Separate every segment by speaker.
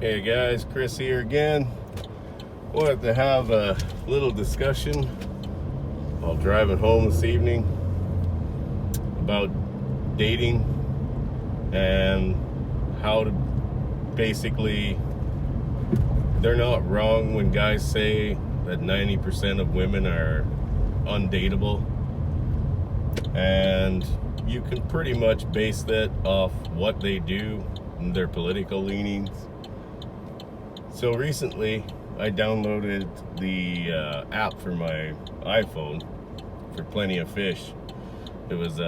Speaker 1: Hey guys, Chris here again. Wanted to have a little discussion while driving home this evening about dating and how to basically, they're not wrong when guys say that 90% of women are undateable, and you can pretty much base that off what they do and their political leanings. So recently, I downloaded the app for my iPhone for Plenty of Fish. It was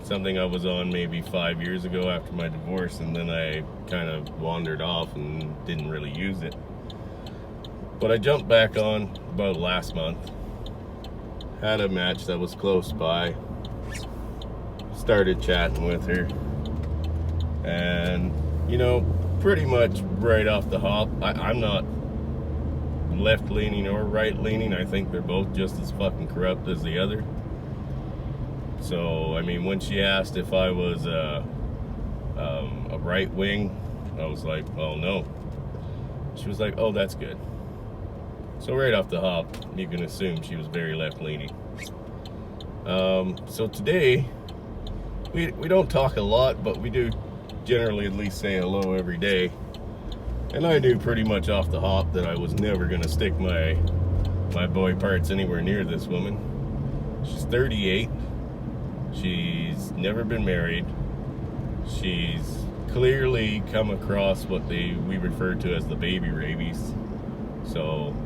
Speaker 1: something I was on maybe 5 years ago after my divorce, and then I kind of wandered off and didn't really use it. But I jumped back on about last month, had a match that was close by, started chatting with her, and pretty much right off the hop, I'm not left leaning or right leaning. I think they're both just as fucking corrupt as the other. So I mean, when she asked if I was a right wing, I was like, oh no. She was like, oh, that's good. So right off the hop, you can assume she was very left leaning. So today we don't talk a lot, but we do generally at least say hello every day. And I knew pretty much off the hop that I was never going to stick my boy parts anywhere near this woman. She's 38. She's never been married. She's clearly come across what we refer to as the baby rabies. So,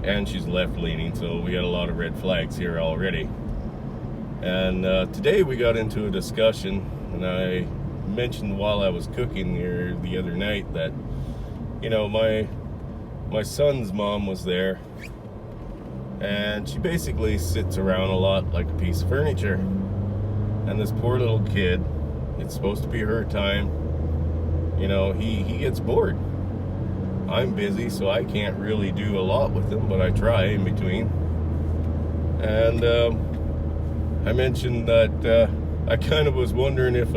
Speaker 1: and she's left leaning, so we got a lot of red flags here already. And today we got into a discussion, and I mentioned while I was cooking here the other night that my son's mom was there, and she basically sits around a lot like a piece of furniture. And this poor little kid, it's supposed to be her time, he gets bored. I'm busy, so I can't really do a lot with him, but I try in between. And I mentioned that I kind of was wondering if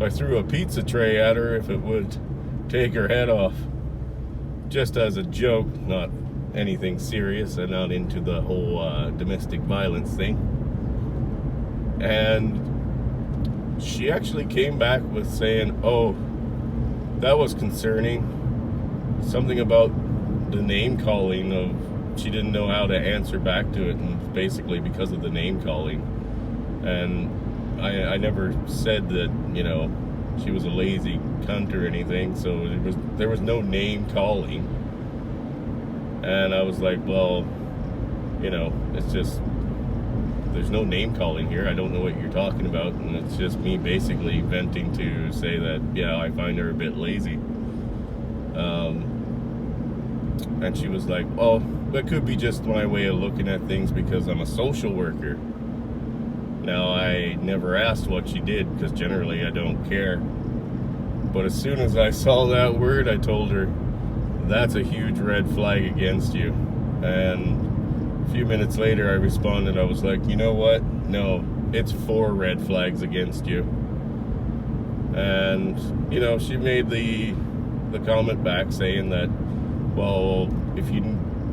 Speaker 1: I threw a pizza tray at her, if it would take her head off. Just as a joke, not anything serious. I'm not into the whole domestic violence thing. And she actually came back with saying, oh, that was concerning. Something about the name calling of, she didn't know how to answer back to it, and basically because of the name calling. And I never said that, she was a lazy cunt or anything, so there was no name calling. And I was like, well, it's just, there's no name calling here. I don't know what you're talking about, and it's just me basically venting to say that, yeah, I find her a bit lazy. And she was like, oh, that could be just my way of looking at things because I'm a social worker. Now, I never asked what she did because generally I don't care. But as soon as I saw that word, I told her, that's a huge red flag against you. And a few minutes later, I responded, I was like, you know what? No, it's 4 red flags against you. And, she made the comment back saying that, well, if you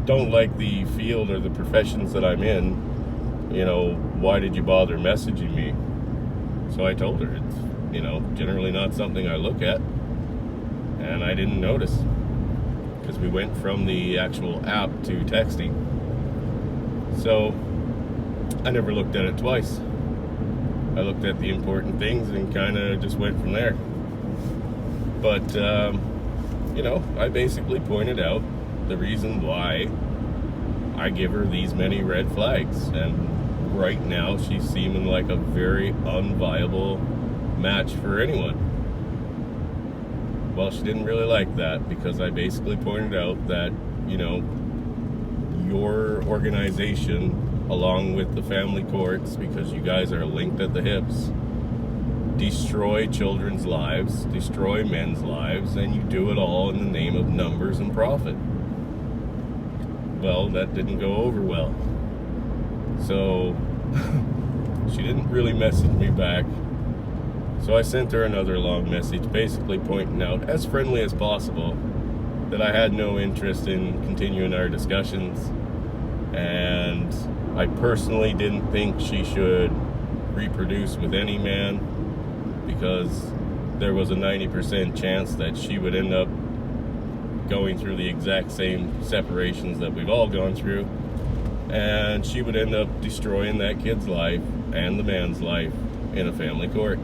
Speaker 1: don't like the field or the professions that I'm in, why did you bother messaging me? So I told her it's, generally not something I look at, and I didn't notice because we went from the actual app to texting. So I never looked at it twice. I looked at the important things and kind of just went from there. But, I basically pointed out the reason why I give her these many red flags, and right now she's seeming like a very unviable match for anyone. Well, she didn't really like that because I basically pointed out that, your organization, along with the family courts, because you guys are linked at the hips, destroy children's lives, destroy men's lives, and you do it all in the name of numbers and profit. Well, that didn't go over well. So she didn't really message me back. So I sent her another long message basically pointing out, as friendly as possible, that I had no interest in continuing our discussions, and I personally didn't think she should reproduce with any man, because there was a 90% chance that she would end up going through the exact same separations that we've all gone through, and she would end up destroying that kid's life and the man's life in a family court.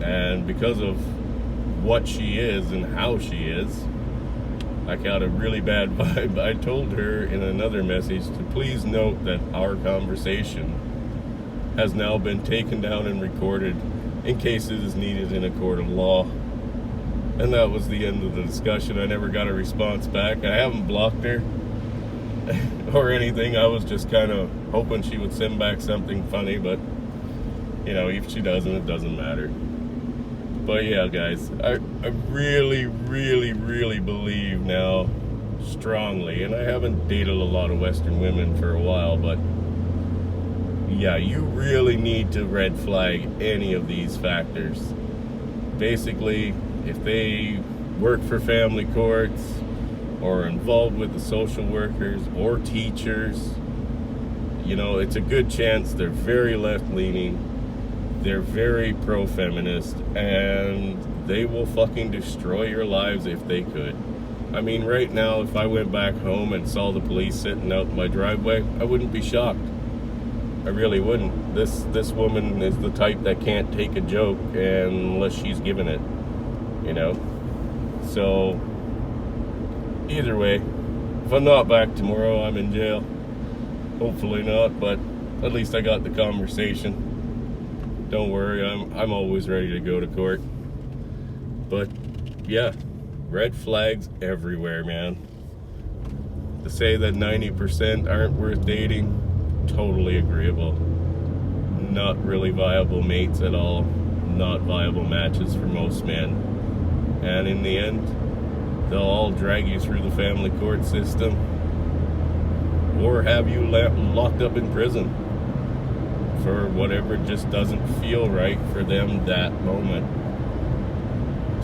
Speaker 1: And because of what she is and how she is, I got a really bad vibe. I told her in another message to please note that our conversation has now been taken down and recorded in case it is needed in a court of law. And that was the end of the discussion. I never got a response back. I haven't blocked her or anything. I was just kind of hoping she would send back something funny, but you know, if she doesn't, it doesn't matter. But yeah, guys, I really, really, really believe now strongly, and I haven't dated a lot of Western women for a while, but yeah, you really need to red flag any of these factors. Basically, if they work for family courts or are involved with the social workers or teachers, you know, it's a good chance they're very left-leaning. They're very pro-feminist, and they will fucking destroy your lives if they could. I mean, right now, if I went back home and saw the police sitting out in my driveway, I wouldn't be shocked. I really wouldn't. This woman is the type that can't take a joke unless she's given it, you know? So, either way, if I'm not back tomorrow, I'm in jail. Hopefully not, but at least I got the conversation. Don't worry, I'm always ready to go to court. But yeah, red flags everywhere, man. To say that 90% aren't worth dating, totally agreeable. Not really viable mates at all. Not viable matches for most men. And in the end, they'll all drag you through the family court system or have you locked up in prison for whatever just doesn't feel right for them that moment.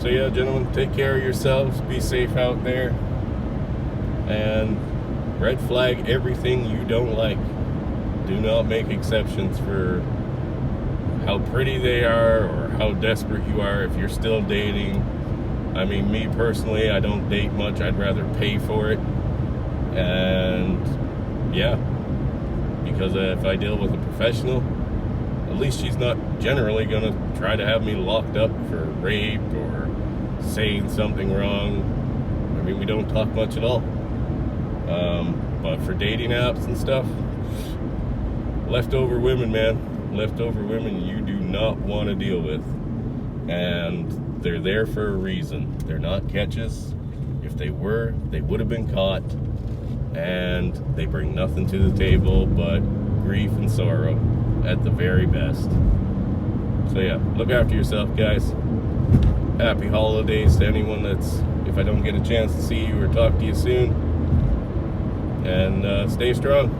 Speaker 1: So yeah, gentlemen, take care of yourselves, be safe out there, and red flag everything you don't like. Do not make exceptions for how pretty they are or how desperate you are if you're still dating. I mean, me personally, I don't date much. I'd rather pay for it. And yeah, because if I deal with a professional, at least she's not generally going to try to have me locked up for rape or saying something wrong. I mean, we don't talk much at all. But for dating apps and stuff, leftover women, man. Leftover women you do not want to deal with. And they're there for a reason. They're not catches. If they were, they would have been caught. And they bring nothing to the table but grief and sorrow at the very best. So yeah, look after yourself, guys. Happy holidays to anyone that's, if I don't get a chance to see you or talk to you soon. And stay strong.